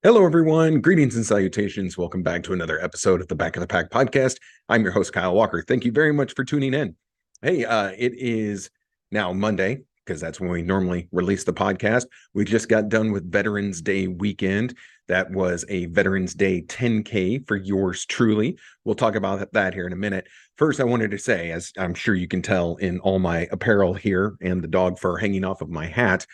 Hello, everyone. Greetings and salutations. Welcome back to another episode of the Back of the Pack podcast. I'm your host, Kyle Walker. Thank you very much for tuning in. Hey, it is now Monday because that's when we normally release the podcast. We just got done with Veterans Day weekend. That was a Veterans Day 10K for yours truly. We'll talk about that here in a minute. First, I wanted to say, as I'm sure you can tell in all my apparel here and the dog fur hanging off of my hat,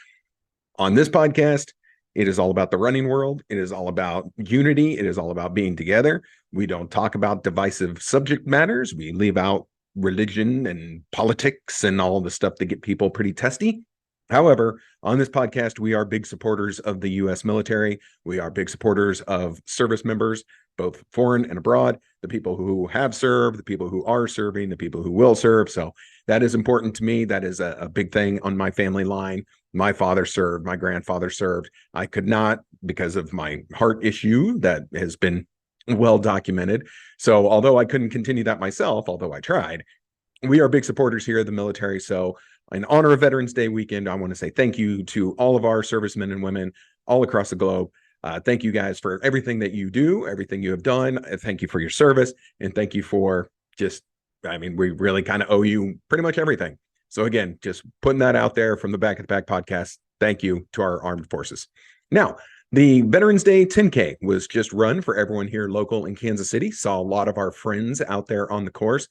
on this podcast, it is all about the running world. It is all about unity. It is all about being together. We don't talk about divisive subject matters. We leave out religion and politics and all the stuff that get people pretty testy. However, on this podcast, we are big supporters of the U.S. military. We are big supporters of service members, both foreign and abroad, the people who have served, the people who are serving, the people who will serve. So that is important to me. That is a big thing on my family line. My father served, my grandfather served. I could not because of my heart issue that has been well documented. So although I couldn't continue that myself, although I tried, we are big supporters here of the military. So in honor of Veterans Day weekend, I want to say thank you to all of our servicemen and women all across the globe. Thank you guys for everything that you do, everything you have done. Thank you for your service. And thank you for we really kind of owe you pretty much everything. So again, just putting that out there from the Back of the Pack podcast. Thank you to our armed forces. Now, the Veterans Day 10K was just run for everyone here local in Kansas City. Saw a lot of our friends out there on the course.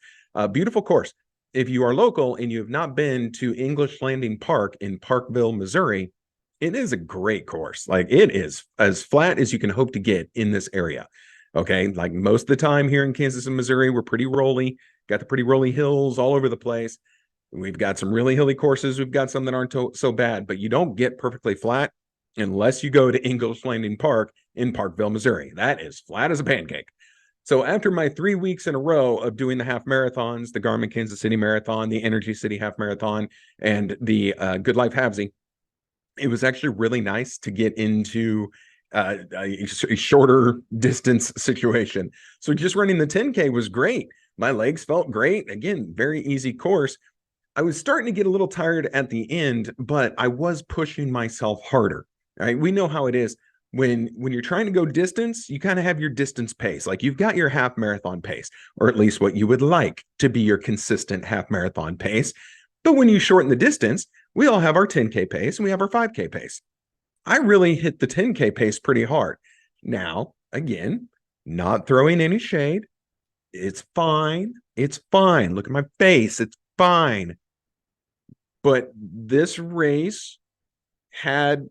Beautiful course. If you are local and you have not been to English Landing Park in Parkville, Missouri, it is a great course. Like, it is as flat as you can hope to get in this area. Okay. Like most of the time here in Kansas and Missouri, we're pretty rolly, got the pretty rolly hills all over the place. We've got some really hilly courses. We've got some that aren't so bad, but you don't get perfectly flat unless you go to English Landing Park in Parkville, Missouri. That is flat as a pancake. So after my 3 weeks in a row of doing the half marathons, the Garmin Kansas City Marathon, the Energy City Half Marathon, and the Good Life Halvesy, it was actually really nice to get into a shorter distance situation. So just running the 10K was great. My legs felt great. Again, very easy course. I was starting to get a little tired at the end, but I was pushing myself harder. Right? We know how it is when you're trying to go distance, you kind of have your distance pace. Like, you've got your half marathon pace, or at least what you would like to be your consistent half marathon pace. But when you shorten the distance, we all have our 10K pace and we have our 5K pace. I really hit the 10K pace pretty hard. Now, again, not throwing any shade. It's fine. It's fine. Look at my face. It's fine. But this race had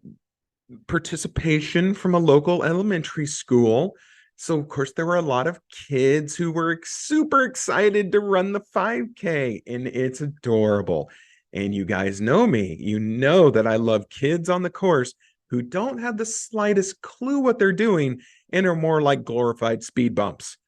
participation from a local elementary school. So, of course, there were a lot of kids who were super excited to run the 5K, and it's adorable. And you guys know me. You know that I love kids on the course who don't have the slightest clue what they're doing and are more like glorified speed bumps.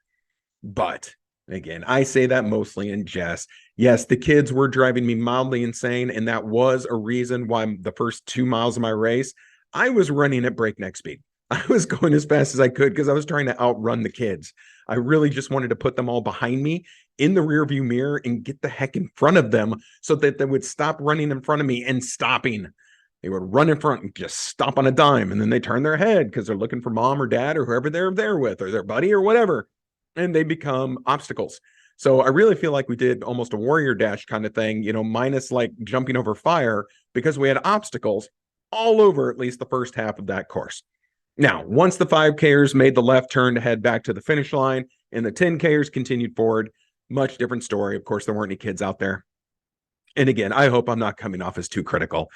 But again, I say that mostly in jest. Yes, the kids were driving me mildly insane, and that was a reason why the first 2 miles of my race, I was running at breakneck speed. I was going as fast as I could because I was trying to outrun the kids. I really just wanted to put them all behind me in the rearview mirror and get the heck in front of them so that they would stop running in front of me and stopping. They would run in front and just stop on a dime, and then they turn their head because they're looking for mom or dad or whoever they're there with, or their buddy or whatever, and they become obstacles. So I really feel like we did almost a warrior dash kind of thing, minus like jumping over fire, because we had obstacles all over at least the first half of that course. Now, once the 5Kers made the left turn to head back to the finish line and the 10Kers continued forward, much different story. Of course, there weren't any kids out there. And again, I hope I'm not coming off as too critical.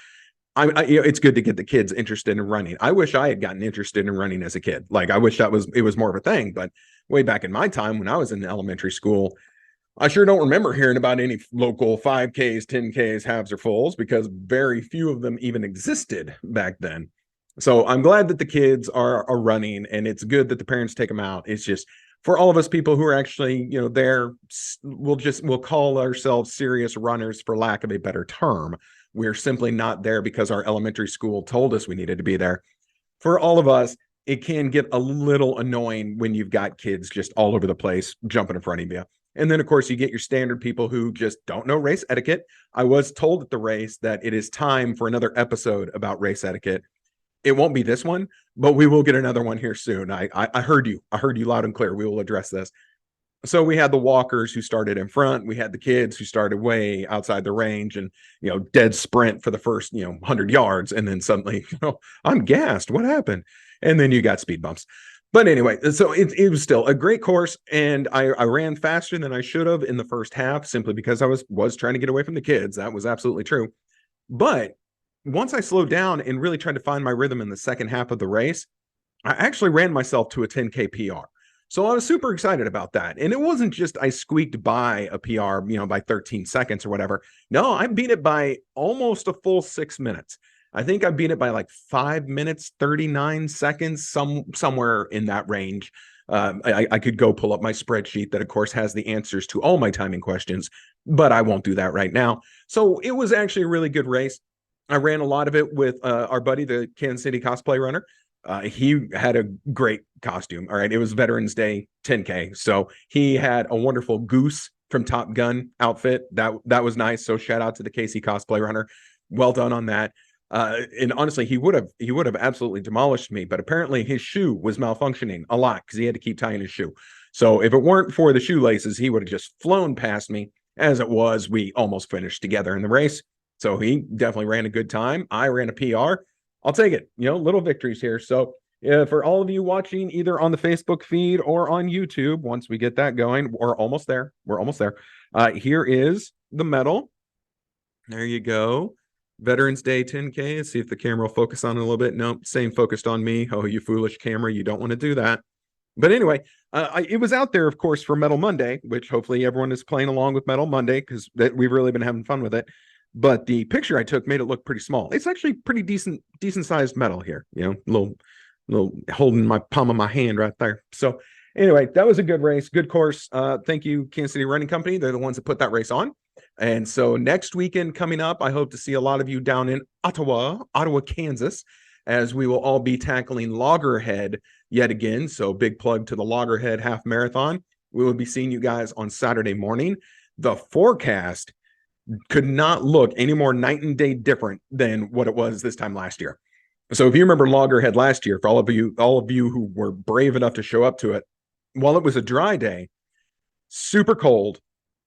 It's good to get the kids interested in running. I wish I had gotten interested in running as a kid. Like, I wish it was more of a thing. But way back in my time when I was in elementary school, I sure don't remember hearing about any local 5Ks, 10Ks, halves, or fulls, because very few of them even existed back then. So I'm glad that the kids are running, and it's good that the parents take them out. It's just, for all of us people who are actually, there, we'll call ourselves serious runners, for lack of a better term. We're simply not there because our elementary school told us we needed to be there. For all of us, it can get a little annoying when you've got kids just all over the place jumping in front of you. And then, of course, you get your standard people who just don't know race etiquette. I was told at the race that it is time for another episode about race etiquette. It won't be this one, but we will get another one here soon. I heard you. I heard you loud and clear. We will address this. So we had the walkers who started in front. We had the kids who started way outside the range and, dead sprint for the first, 100 yards. And then suddenly, I'm gassed. What happened? And then you got speed bumps. But anyway, so it was still a great course. And I ran faster than I should have in the first half simply because I was trying to get away from the kids. That was absolutely true. But once I slowed down and really tried to find my rhythm in the second half of the race, I actually ran myself to a 10K PR. So I was super excited about that. And it wasn't just I squeaked by a PR, by 13 seconds or whatever. No, I beat it by almost a full 6 minutes. I think I beat it by like 5 minutes, 39 seconds, somewhere in that range. I could go pull up my spreadsheet that, of course, has the answers to all my timing questions, but I won't do that right now. So it was actually a really good race. I ran a lot of it with our buddy, the Kansas City cosplay runner. He had a great costume. All right. It was Veterans Day 10K. So he had a wonderful goose from Top Gun outfit. That was nice. So shout out to the KC cosplay runner. Well done on that. And honestly, he would have absolutely demolished me, but apparently his shoe was malfunctioning a lot because he had to keep tying his shoe. So if it weren't for the shoelaces, he would have just flown past me. As it was, we almost finished together in the race. So he definitely ran a good time. I ran a PR. I'll take it, little victories here. So for all of you watching either on the Facebook feed or on YouTube, once we get that going, we're almost there. Here is the medal. There you go. Veterans Day 10K. Let's see if the camera will focus on it a little bit. Nope, same focused on me. Oh, you foolish camera. You don't want to do that. But anyway, it was out there, of course, for Medal Monday, which hopefully everyone is playing along with Medal Monday because we've really been having fun with it. But the picture I took made it look pretty small. It's actually pretty decent sized medal here, little holding my palm of my hand right there. So anyway, that was a good race, good course. Thank you, Kansas City Running Company. They're the ones that put that race on. And so next weekend coming up, I hope to see a lot of you down in Ottawa, Kansas, as we will all be tackling Loggerhead yet again. So big plug to the Loggerhead half marathon. We will be seeing you guys on Saturday morning. The forecast could not look any more night and day different than what it was this time last year. So if you remember Loggerhead last year, for all of you who were brave enough to show up to it, while it was a dry day, super cold,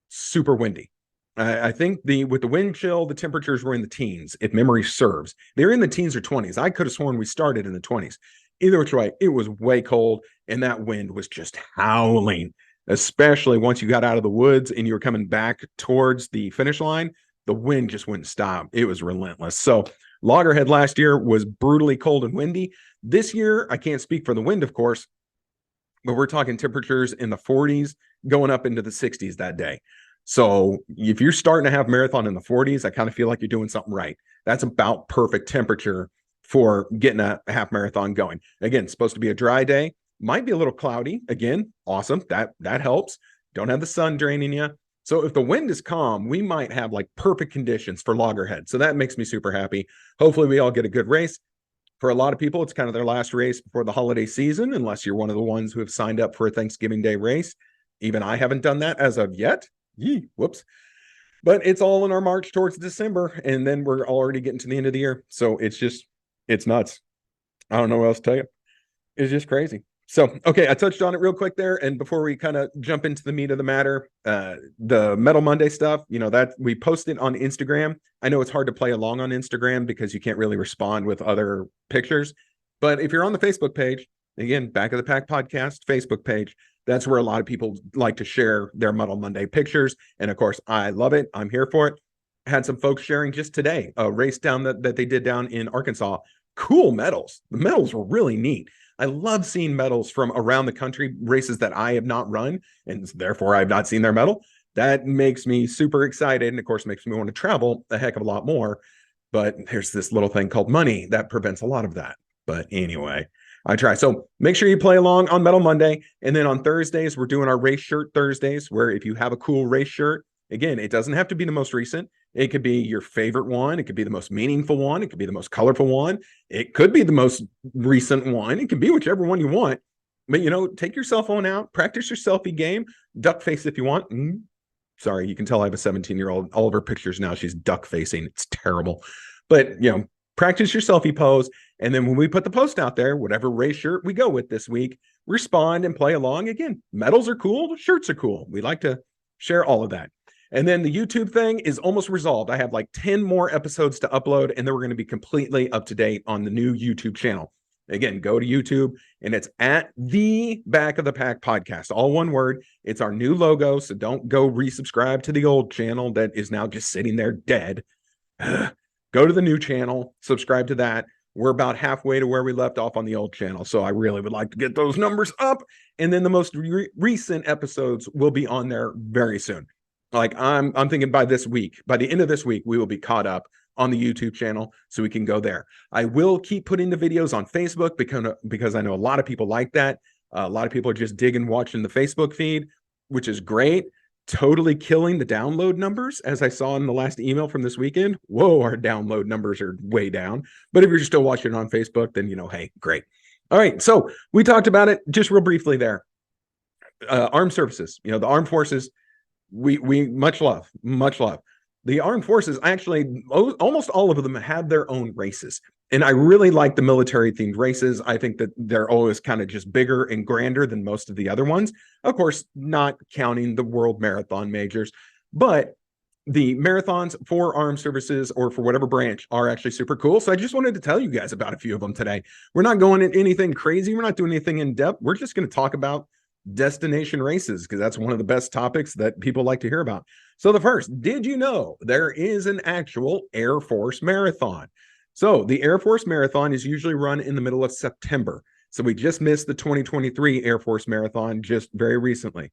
super windy. I think with the wind chill, the temperatures were in the teens, if memory serves. They were in the teens or 20s. I could have sworn we started in the 20s. Either which way, it was way cold, and that wind was just howling. Especially once you got out of the woods and you were coming back towards the finish line, the wind just wouldn't stop. It was relentless. So Loggerhead last year was brutally cold and windy. This year, I can't speak for the wind, of course, but we're talking temperatures in the 40s going up into the 60s that day. So if you're starting to have marathon in the 40s, I kind of feel like you're doing something right. That's about perfect temperature for getting a half marathon going. Again, it's supposed to be a dry day. Might be a little cloudy. Again, awesome. That helps. Don't have the sun draining you. So if the wind is calm, we might have like perfect conditions for Loggerhead. So that makes me super happy. Hopefully we all get a good race. For a lot of people, it's kind of their last race before the holiday season, unless you're one of the ones who have signed up for a Thanksgiving Day race. Even I haven't done that as of yet. Whoops. But it's all in our march towards December, and then we're already getting to the end of the year. So it's nuts. I don't know what else to tell you. It's just crazy. So, okay, I touched on it real quick there. And before we kind of jump into the meat of the matter, the Medal Monday stuff, that we posted on Instagram. I know it's hard to play along on Instagram because you can't really respond with other pictures. But if you're on the Facebook page, again, Back of the Pack Podcast Facebook page, that's where a lot of people like to share their Medal Monday pictures. And of course, I love it. I'm here for it. Had some folks sharing just today a race down that they did down in Arkansas. Cool medals. The medals were really neat. I love seeing medals from around the country, races that I have not run, and therefore I have not seen their medal. That makes me super excited, and of course makes me want to travel a heck of a lot more. But there's this little thing called money that prevents a lot of that. But anyway, I try. So make sure you play along on Medal Monday. And then on Thursdays, we're doing our race shirt Thursdays, where if you have a cool race shirt, again, it doesn't have to be the most recent. It could be your favorite one. It could be the most meaningful one. It could be the most colorful one. It could be the most recent one. It can be whichever one you want. But, take your cell phone out, practice your selfie game, duck face if you want. Sorry, you can tell I have a 17-year-old. All of her pictures now, she's duck facing. It's terrible. But, practice your selfie pose. And then when we put the post out there, whatever race shirt we go with this week, respond and play along. Again, medals are cool, shirts are cool. We like to share all of that. And then the YouTube thing is almost resolved. I have like 10 more episodes to upload, and then we're going to be completely up to date on the new YouTube channel. Again, go to YouTube, and it's at the Back of the Pack Podcast, all one word. It's our new logo, so don't go resubscribe to the old channel that is now just sitting there dead. Go to the new channel, subscribe to that. We're about halfway to where we left off on the old channel, so I really would like to get those numbers up. And then the most recent episodes will be on there very soon. Like I'm thinking by this week, by the end of this week, we will be caught up on the YouTube channel, so we can go there. I will keep putting the videos on Facebook because I know a lot of people like that. A lot of people are just digging watching the Facebook feed, which is great. Totally killing the download numbers, as I saw in the last email from this weekend. Whoa, our download numbers are way down. But if you're still watching on Facebook, then, hey, great. All right, so we talked about it just real briefly there. Armed services, the armed forces, we much love. The armed forces, actually, almost all of them have their own races. And I really like the military themed races. I think that they're always kind of just bigger and grander than most of the other ones. Of course, not counting the world marathon majors, but the marathons for armed services or for whatever branch are actually super cool. So I just wanted to tell you guys about a few of them today. We're not going into anything crazy. We're not doing anything in depth. We're just going to talk about destination races, because that's one of the best topics that people like to hear about. So the first, did you know there is an actual Air Force marathon? So the Air Force marathon is usually run in the middle of September. So we just missed the 2023 Air Force marathon just very recently.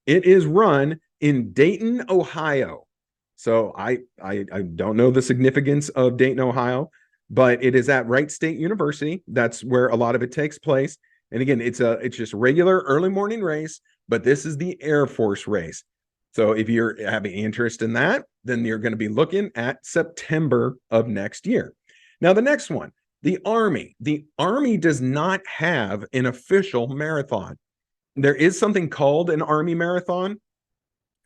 It is run in Dayton, Ohio. So I don't know the significance of Dayton, Ohio, but it is at Wright State University. That's where a lot of it takes place. And again, it's just a regular early morning race, but this is the Air Force race. So if you're having interest in that, then you're going to be looking at September of next year. Now, the next one, the Army. The Army does not have an official marathon. There is something called an Army marathon.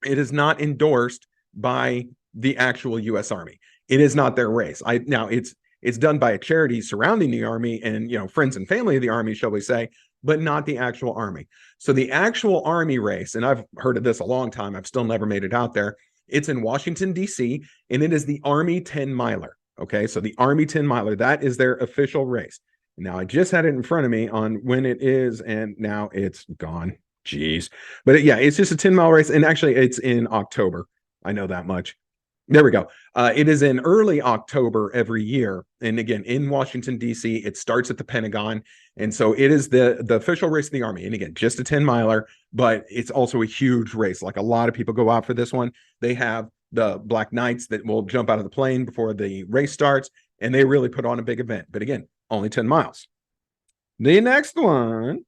It is not endorsed by the actual U.S. Army. It is not their race. Now it's done by a charity surrounding the Army and, friends and family of the Army, shall we say, but not the actual Army. So the actual Army race, and I've heard of this a long time, I've still never made it out there. It's in Washington, D.C., and it is the Army 10 miler. Okay, so the Army 10 miler, that is their official race. Now, I just had it in front of me on when it is, and now it's gone. Jeez. But it's just a 10-mile race, and actually it's in October. I know that much. There we go. It is in early October every year. And again, in Washington, D.C., it starts at the Pentagon. And so it is the official race of the Army. And again, just a 10 miler, but it's also a huge race. Like a lot of people go out for this one. They have the Black Knights that will jump out of the plane before the race starts. And they really put on a big event. But again, only 10 miles. The next one,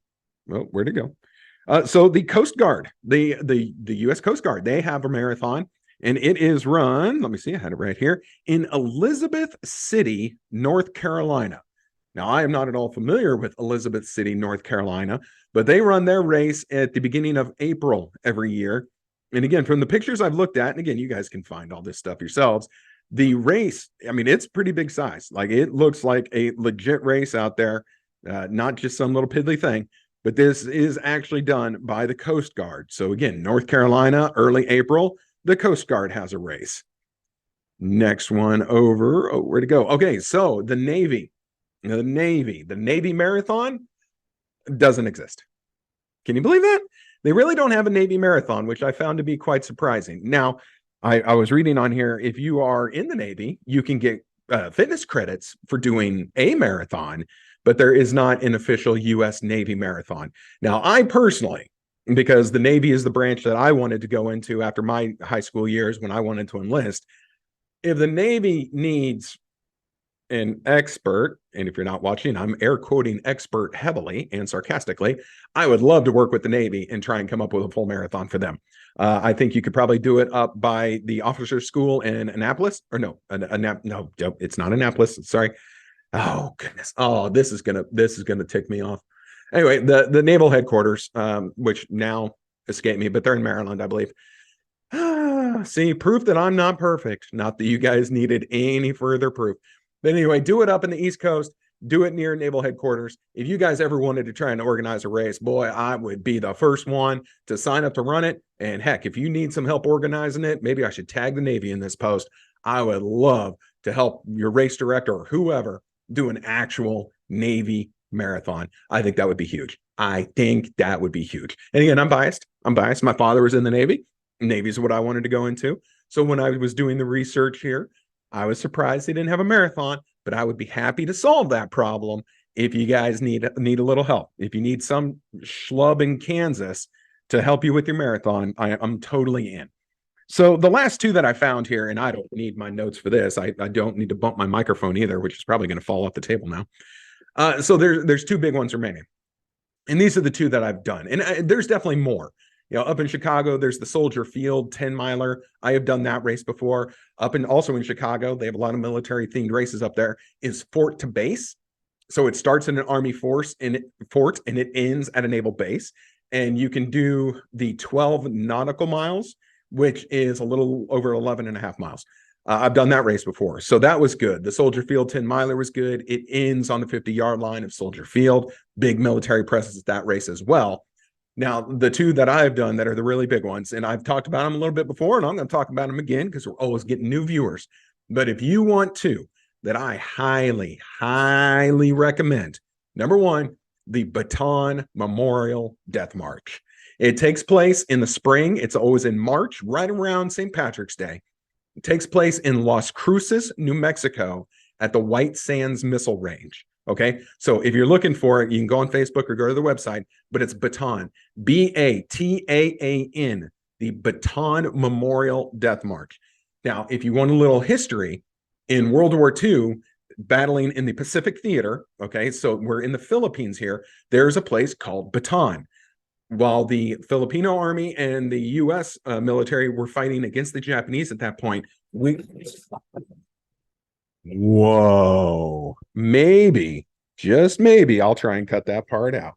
well, where'd it go? So the Coast Guard, the U.S. Coast Guard, they have a marathon. And it is run, let me see, I had it right here, in Elizabeth City, North Carolina. Now, I am not at all familiar with Elizabeth City, North Carolina, but they run their race at the beginning of April every year. And again, from the pictures I've looked at, and again, you guys can find all this stuff yourselves, the race, I mean, it's pretty big size. Like it looks like a legit race out there, not just some little piddly thing. But this is actually done by the Coast Guard. So again, North Carolina, early April, the Coast Guard has a race. Next one over. Oh, where'd it go? Okay, so the Navy. The Navy Marathon doesn't exist. Can you believe that? They really don't have a Navy Marathon, which I found to be quite surprising. Now, I was reading on here, if you are in the Navy, you can get fitness credits for doing a marathon, but there is not an official U.S. Navy Marathon. Now, I personally, because the Navy is the branch that I wanted to go into after my high school years when I wanted to enlist. If the Navy needs an expert, and if you're not watching, I'm air quoting expert heavily and sarcastically, I would love to work with the Navy and try and come up with a full marathon for them. I think you could probably do it up by the officers' school in Annapolis, or no, no, it's not Annapolis. Sorry. Oh goodness. Oh, this is gonna tick me off. Anyway, the naval headquarters, which now escape me, but they're in Maryland, I believe. See, proof that I'm not perfect. Not that you guys needed any further proof. But anyway, do it up in the East Coast. Do it near naval headquarters. If you guys ever wanted to try and organize a race, boy, I would be the first one to sign up to run it. And heck, if you need some help organizing it, maybe I should tag the Navy in this post. I would love to help your race director or whoever do an actual Navy marathon. I think that would be huge. I think that would be huge. And again, I'm biased. My father was in the Navy. Navy is what I wanted to go into. So when I was doing the research here, I was surprised they didn't have a marathon, but I would be happy to solve that problem if you guys need a little help. If you need some schlub in Kansas to help you with your marathon, I'm totally in. So the last two that I found here, and I don't need my notes for this. I don't need to bump my microphone either, which is probably going to fall off the table now. So there's two big ones remaining. And these are the two that I've done. And there's definitely more. Up in Chicago, there's the Soldier Field 10-miler. I have done that race before. Also in Chicago, they have a lot of military-themed races up there, is Fort to Base. So it starts in an Army fort and it ends at a naval base. And you can do the 12 nautical miles, which is a little over 11 and a half miles. I've done that race before. So that was good. The Soldier Field 10-miler was good. It ends on the 50-yard line of Soldier Field. Big military presence at that race as well. Now, the two that I've done that are the really big ones, and I've talked about them a little bit before, and I'm going to talk about them again because we're always getting new viewers. But if you want two that I highly, highly recommend, number one, the Bataan Memorial Death March. It takes place in the spring. It's always in March, right around St. Patrick's Day. It takes place in Las Cruces, New Mexico, at the White Sands Missile Range. Okay, so if you're looking for it, you can go on Facebook or go to the website, but it's Bataan, Bataan, the Bataan Memorial Death March. Now, if you want a little history, in World War II, battling in the Pacific Theater, okay, so we're in the Philippines here, there's a place called Bataan. While the Filipino Army and the U.S. Military were fighting against the Japanese at that point, whoa, maybe, just maybe, I'll try and cut that part out.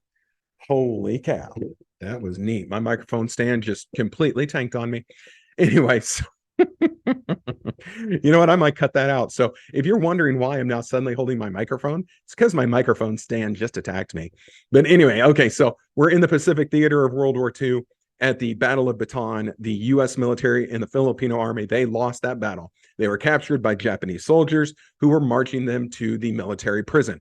Holy cow, that was neat. My microphone stand just completely tanked on me. Anyway, so you know what? I might cut that out. So if you're wondering why I'm now suddenly holding my microphone, it's because my microphone stand just attacked me. But anyway, okay, so we're in the Pacific Theater of World War II at the Battle of Bataan. The U.S. military and the Filipino Army, they lost that battle. They were captured by Japanese soldiers who were marching them to the military prison.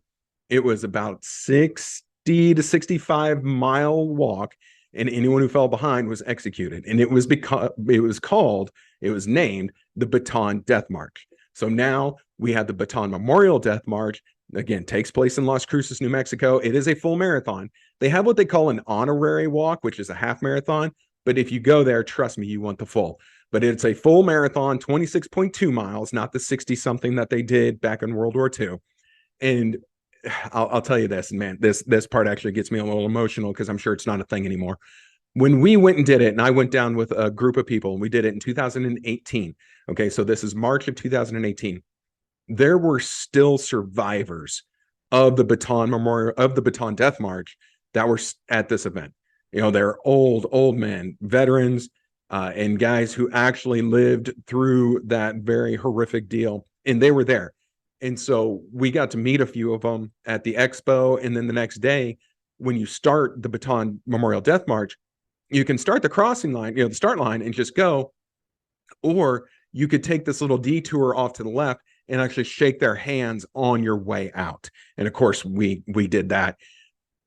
It was about 60 to 65 mile walk, and anyone who fell behind was executed. And it was named the Bataan Death March. So now we have the Bataan Memorial Death March. Again, takes place in Las Cruces, New Mexico. It is a full marathon. They have what they call an honorary walk, which is a half marathon. But if you go there, trust me, you want the full. But it's a full marathon, 26.2 miles, not the 60-something that they did back in World War II. And I'll tell you this, man, this part actually gets me a little emotional because I'm sure it's not a thing anymore. When we went and did it, and I went down with a group of people, and we did it in 2018. Okay, so this is March of 2018. There were still survivors of the Bataan Memorial, of the Bataan Death March, that were at this event. They're old men, veterans, and guys who actually lived through that very horrific deal, and they were there. And so we got to meet a few of them at the expo. And then the next day, when you start the Bataan Memorial Death March, you can start the crossing line, the start line, and just go. Or you could take this little detour off to the left and actually shake their hands on your way out. And of course, we did that.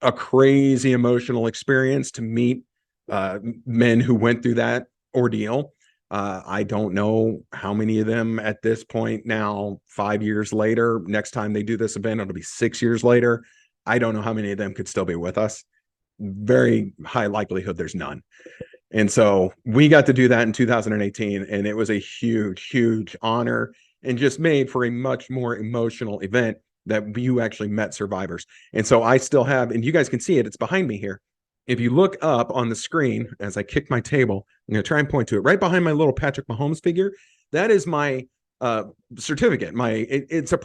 A crazy emotional experience to meet men who went through that ordeal. I don't know how many of them at this point now, 5 years later, next time they do this event, it'll be 6 years later. I don't know how many of them could still be with us. Very high likelihood there's none. And so we got to do that in 2018, and it was a huge, huge honor and just made for a much more emotional event that you actually met survivors. And so I still have, and you guys can see it, it's behind me here. If you look up on the screen as I kick my table, I'm going to try and point to it right behind my little Patrick Mahomes figure. That is my certificate. It's a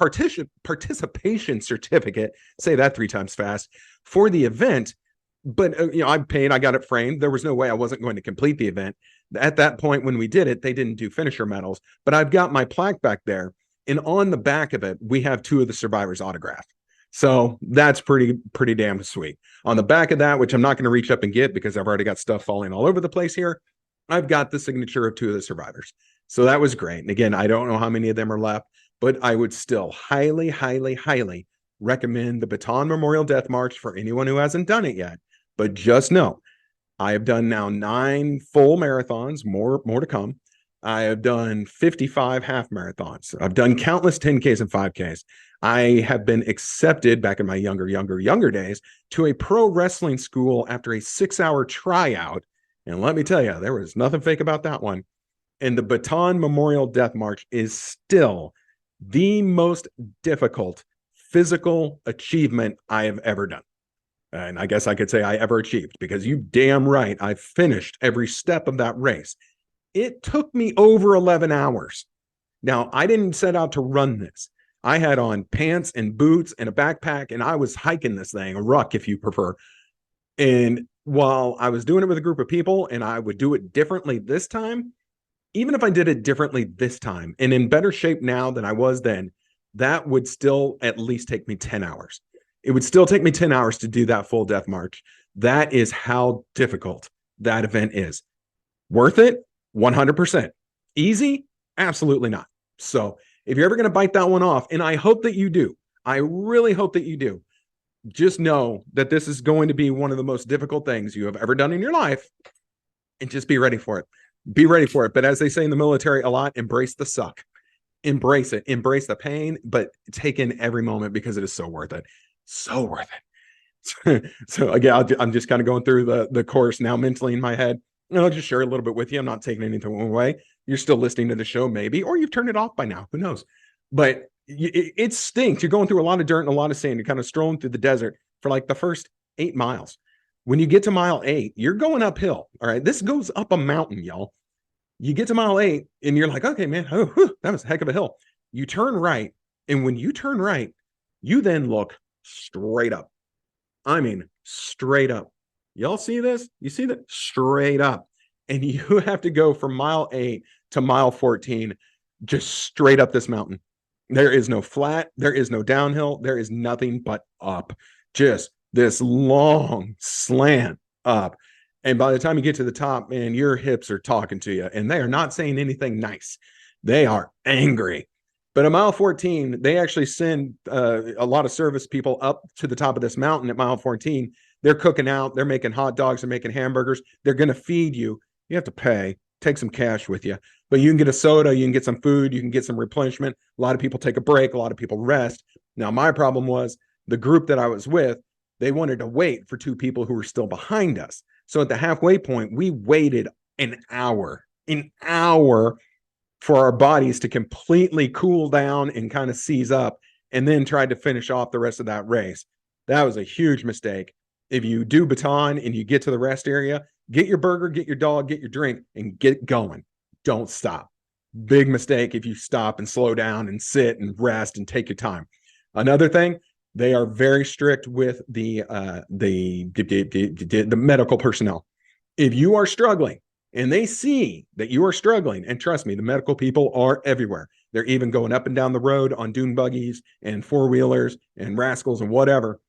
participation certificate. Say that 3 times fast for the event. But I paid. I got it framed. There was no way I wasn't going to complete the event. At that point, when we did it, they didn't do finisher medals. But I've got my plaque back there, And on the back of it, we have two of the survivors autographed. So that's pretty damn sweet. On the back of that, which I'm not going to reach up and get because I've already got stuff falling all over the place here, I've got the signature of two of the survivors. So that was great. And again, I don't know how many of them are left, but I would still highly, highly, highly recommend the Bataan Memorial Death March for anyone who hasn't done it yet. But just know, I have done now 9 full marathons, more to come. I have done 55 half marathons. I've done countless 10Ks and 5Ks. I have been accepted back in my younger days to a pro wrestling school after a 6-hour tryout. And let me tell you, there was nothing fake about that one. And the Bataan Memorial Death March is still the most difficult physical achievement I have ever done. And I guess I could say I ever achieved, because you damn right, I finished every step of that race. It took me over 11 hours. Now, I didn't set out to run this. I had on pants and boots and a backpack, and I was hiking this thing, a ruck if you prefer. And while I was doing it with a group of people and I would do it differently this time, even if I did it differently this time and in better shape now than I was then, that would still at least take me 10 hours. It would still take me 10 hours to do that full death march. That is how difficult that event is. Worth it? 100%. Easy? Absolutely not. So if you're ever going to bite that one off, and I hope that you do, I really hope that you do, just know that this is going to be one of the most difficult things you have ever done in your life, and just be ready for it. Be ready for it. But as they say in the military a lot, embrace the suck. Embrace it. Embrace the pain, but take in every moment, because it is so worth it. So worth it. So again, I'm just kind of going through the course now mentally in my head. And I'll just share a little bit with you. I'm not taking anything away. You're still listening to the show, maybe, or you've turned it off by now. Who knows? But it stinks. You're going through a lot of dirt and a lot of sand. You're kind of strolling through the desert for like the first 8 miles. When you get to mile 8, you're going uphill. All right. This goes up a mountain, y'all. You get to mile 8 and you're like, okay, man, that was a heck of a hill. You turn right. And when you turn right, you then look straight up. I mean, straight up. Y'all see this? You see that? Straight up. And you have to go from mile 8 to mile 14, just straight up this mountain. There is no flat. There is no downhill. There is nothing but up. Just this long slant up. And by the time you get to the top, man, your hips are talking to you, and they are not saying anything nice. They are angry. But at mile 14, they actually send a lot of service people up to the top of this mountain at mile 14. They're cooking out. They're making hot dogs. They're making hamburgers. They're going to feed you. You have to pay. Take some cash with you. But you can get a soda. You can get some food. You can get some replenishment. A lot of people take a break. A lot of people rest. Now, my problem was the group that I was with, they wanted to wait for 2 people who were still behind us. So at the halfway point, we waited an hour for our bodies to completely cool down and kind of seize up, and then tried to finish off the rest of that race. That was a huge mistake. If you do Bataan and you get to the rest area, get your burger, get your dog, get your drink, and get going. Don't stop. Big mistake if you stop and slow down and sit and rest and take your time. Another thing, they are very strict with the medical personnel. If you are struggling and they see that you are struggling, and trust me, the medical people are everywhere. They're even going up and down the road on dune buggies and 4-wheelers and rascals and whatever.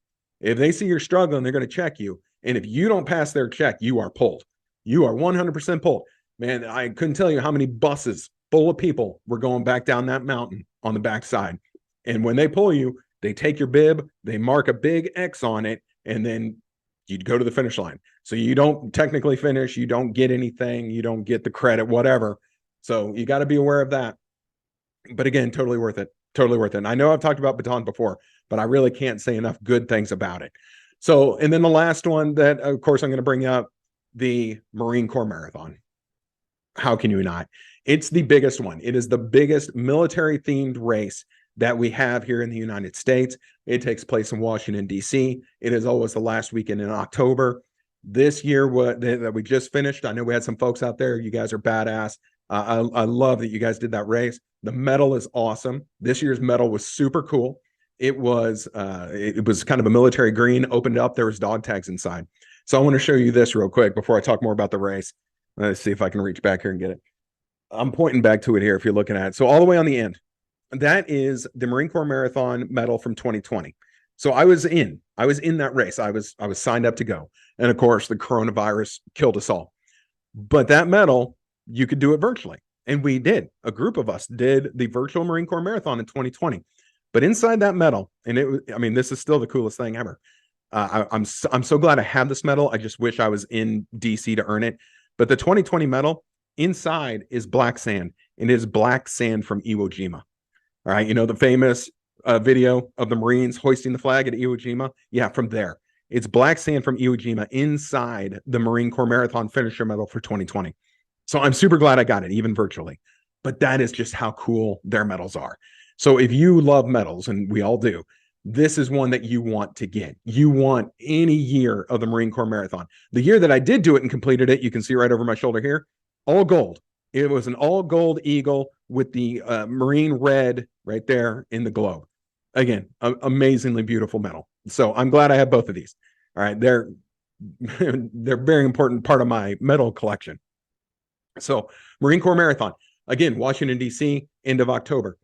If they see you're struggling, they're going to check you. And if you don't pass their check, you are pulled. You are 100% pulled. Man, I couldn't tell you how many buses full of people were going back down that mountain on the backside. And when they pull you, they take your bib, they mark a big X on it, and then you'd go to the finish line. So you don't technically finish, you don't get anything, you don't get the credit, whatever. So you got to be aware of that. But again, totally worth it. Totally worth it. And I know I've talked about Bataan before, but I really can't say enough good things about it. So, and then the last one that, of course, I'm going to bring up, the Marine Corps Marathon. How can you not? It's the biggest one. It is the biggest military-themed race that we have here in the United States. It takes place in Washington, D.C. It is always the last weekend in October. This year, that we just finished, I know we had some folks out there. You guys are badass. I love that you guys did that race. The medal is awesome. This year's medal was super cool. It was kind of a military green, opened up. There was dog tags inside. So I want to show you this real quick before I talk more about the race. Let's see if I can reach back here and get it. I'm pointing back to it here if you're looking at it. So all the way on the end, That is the Marine Corps Marathon medal from 2020. So I was in that race. I was signed up to go. And of course, the coronavirus killed us all. But that medal, you could do it virtually. And we did. A group of us did the virtual Marine Corps Marathon in 2020. But inside that medal, and this is still the coolest thing ever. I'm so glad I have this medal. I just wish I was in DC to earn it. But the 2020 medal, inside is black sand. It is black sand from Iwo Jima. All right, the famous video of the Marines hoisting the flag at Iwo Jima? Yeah, from there. It's black sand from Iwo Jima inside the Marine Corps Marathon finisher medal for 2020. So I'm super glad I got it, even virtually. But that is just how cool their medals are. So if you love medals, and we all do, this is one that you want to get. You want any year of the Marine Corps Marathon. The year that I did do it and completed it, you can see right over my shoulder here, all gold. It was an all gold eagle with the Marine red right there in the globe. Again, amazingly beautiful medal. So I'm glad I have both of these. All right, they're very important part of my medal collection. So Marine Corps Marathon, again, Washington, D.C., end of October.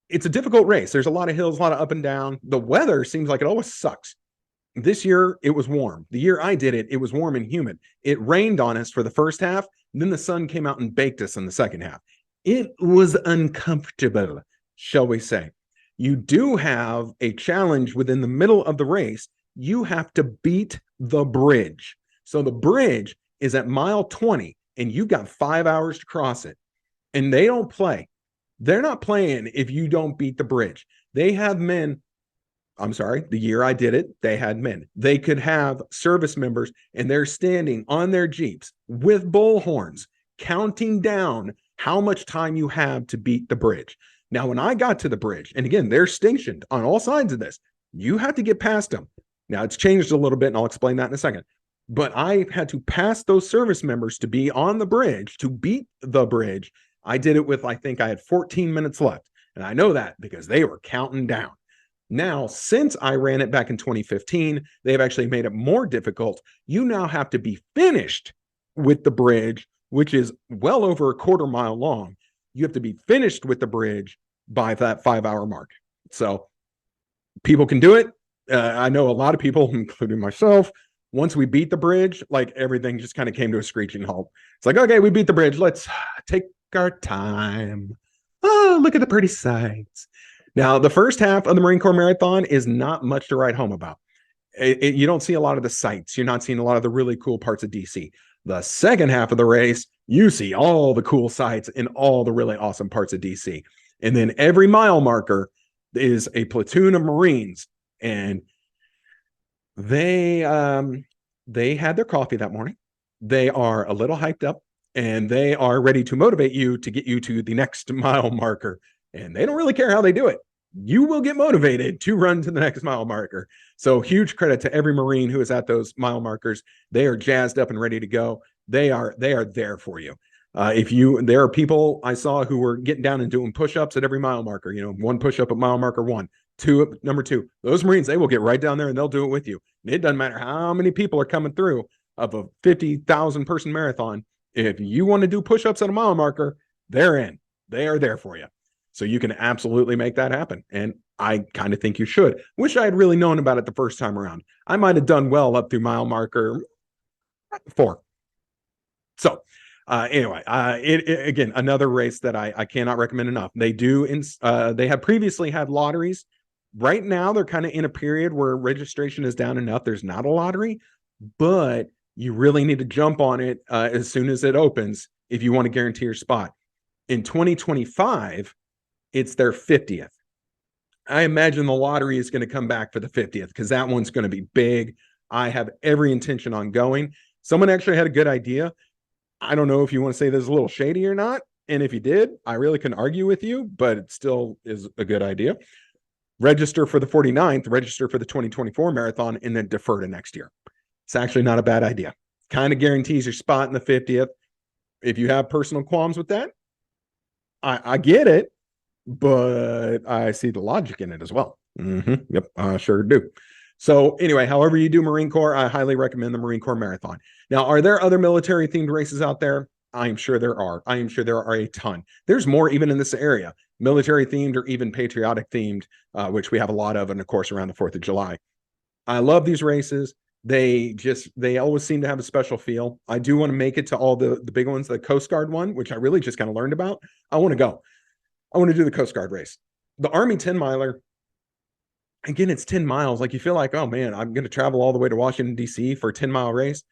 It's a difficult race. There's a lot of hills, a lot of up and down. The weather seems like it always sucks. This year, it was warm. The year I did it, it was warm and humid. It rained on us for the first half. Then the sun came out and baked us in the second half. It was uncomfortable, shall we say. You do have a challenge within the middle of the race. You have to beat the bridge. So the bridge is at mile 20, and you've got 5 hours to cross it. And they don't play. They're not playing if you don't beat the bridge. They have men. I'm sorry, the year I did it, they had men. They could have service members, and they're standing on their Jeeps with bullhorns, counting down how much time you have to beat the bridge. Now, when I got to the bridge, and again, they're stationed on all sides of this, you have to get past them. Now, it's changed a little bit, and I'll explain that in a second. But I had to pass those service members to be on the bridge, to beat the bridge. I did it with, I think I had 14 minutes left. And I know that because they were counting down. Now, since I ran it back in 2015, they've actually made it more difficult. You now have to be finished with the bridge, which is well over a quarter mile long. You have to be finished with the bridge by that 5 hour mark. So people can do it. I know a lot of people, including myself, once we beat the bridge, like everything just kind of came to a screeching halt. It's like, okay, we beat the bridge. Let's take our time. Oh, look at the pretty sights. Now, the first half of the Marine Corps Marathon is not much to write home about. You don't see a lot of the sights. You're not seeing a lot of the really cool parts of DC. The second half of the race, you see all the cool sights and all the really awesome parts of DC. And then every mile marker is a platoon of Marines. And they had their coffee that morning. They are a little hyped up, and they are ready to motivate you to get you to the next mile marker. And they don't really care how they do it. You will get motivated to run to the next mile marker. So huge credit to every Marine who is at those mile markers. They are jazzed up and ready to go. They are there for you. There are people I saw who were getting down and doing push-ups at every mile marker. One push-up at mile marker 1, 2 at number 2. Those Marines, they will get right down there and they'll do it with you. And it doesn't matter how many people are coming through of a 50,000 person marathon. If you want to do push-ups at a mile marker, they're in. They are there for you. So you can absolutely make that happen. And I kind of think you should. Wish I had really known about it the first time around. I might have done well up through mile marker 4. So anyway, again, another race that I cannot recommend enough. They have previously had lotteries. Right now, they're kind of in a period where registration is down enough. There's not a lottery, but you really need to jump on it as soon as it opens if you want to guarantee your spot. In 2025, it's their 50th. I imagine the lottery is going to come back for the 50th because that one's going to be big. I have every intention on going. Someone actually had a good idea. I don't know if you want to say this is a little shady or not. And if you did, I really couldn't argue with you, but it still is a good idea. Register for the 49th, register for the 2024 marathon, and then defer to next year. It's actually not a bad idea. Kind of guarantees your spot in the 50th. If you have personal qualms with that, I get it, but I see the logic in it as well. Yep, I sure do. So anyway, however you do Marine Corps, I highly recommend the Marine Corps Marathon. Now, are there other military-themed races out there? I'm sure there are. I am sure there are a ton. There's more even in this area, military themed or even patriotic themed, which we have a lot of, and of course around the 4th of July. I love these races. They always seem to have a special feel. I do want to make it to all the big ones. The Coast Guard one, which I really just kind of learned about. I want to go. I want to do the Coast Guard race. The Army 10 miler, again, it's 10 miles. Like you feel like, oh man, I'm going to travel all the way to Washington, D.C. for a 10-mile race.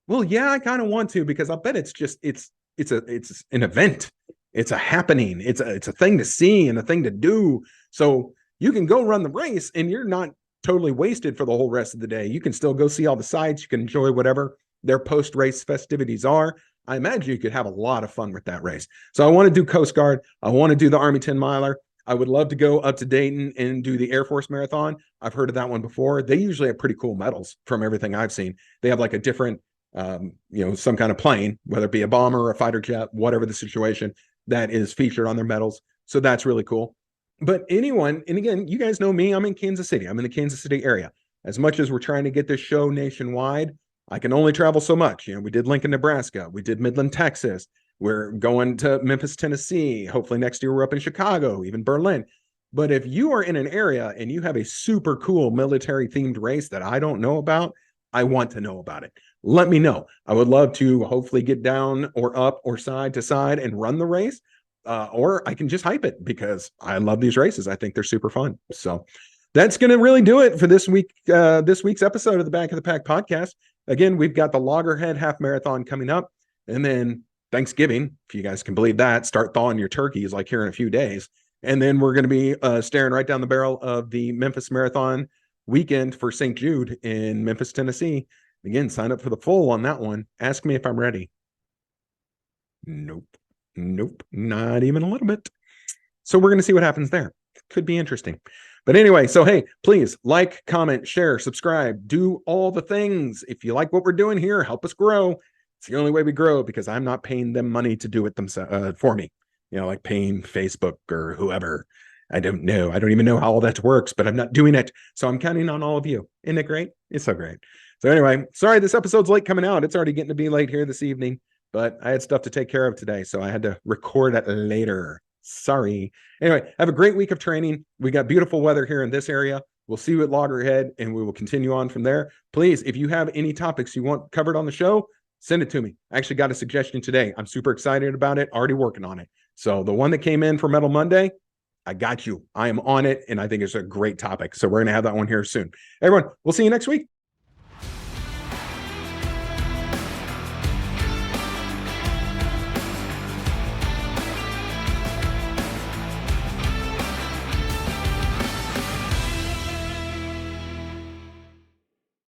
Well, yeah, I kind of want to, because I bet it's an event. It's a happening. It's a thing to see and a thing to do. So you can go run the race and you're not totally wasted for the whole rest of the day. You can still go see all the sights. You can enjoy whatever their post-race festivities are. I imagine you could have a lot of fun with that race. So I want to do Coast Guard. I want to do the Army 10 miler. I would love to go up to Dayton and do the Air Force Marathon. I've heard of that one before. They usually have pretty cool medals from everything I've seen. They have like a different, some kind of plane, whether it be a bomber or a fighter jet, whatever the situation, that is featured on their medals. So that's really cool. But anyone, and again, you guys know me, I'm in Kansas City. I'm in the Kansas City area. As much as we're trying to get this show nationwide, I can only travel so much. We did Lincoln, Nebraska. We did Midland, Texas. We're going to Memphis, Tennessee. Hopefully next year we're up in Chicago, even Berlin. But if you are in an area and you have a super cool military themed race that I don't know about, I want to know about it. Let me know. I would love to hopefully get down or up or side to side and run the race. Or I can just hype it because I love these races. I think they're super fun. So that's going to really do it for this week's episode of the Back of the Pack podcast. Again, we've got the Loggerhead Half Marathon coming up, and then Thanksgiving, if you guys can believe that, start thawing your turkeys like here in a few days. And then we're going to be staring right down the barrel of the Memphis Marathon weekend for St. Jude in Memphis, Tennessee. Again, sign up for the full on that one. Ask me if I'm ready. Nope, not even a little bit. So we're going to see what happens there. Could be interesting. But anyway, so hey, please like, comment, share, subscribe, do all the things. If you like what we're doing here, help us grow. It's the only way we grow, because I'm not paying them money to do it themselves for me. Like paying Facebook or whoever. I don't know. I don't even know how all that works, but I'm not doing it. So I'm counting on all of you. Isn't it great? It's so great. So anyway, sorry this episode's late coming out. It's already getting to be late here this evening, but I had stuff to take care of today, so I had to record it later. Sorry. Anyway, have a great week of training. We got beautiful weather here in this area. We'll see you at Loggerhead, and we will continue on from there. Please, if you have any topics you want covered on the show, send it to me. I actually got a suggestion today. I'm super excited about it. Already working on it. So the one that came in for Metal Monday, I got you. I am on it, and I think it's a great topic. So we're going to have that one here soon. Everyone, we'll see you next week.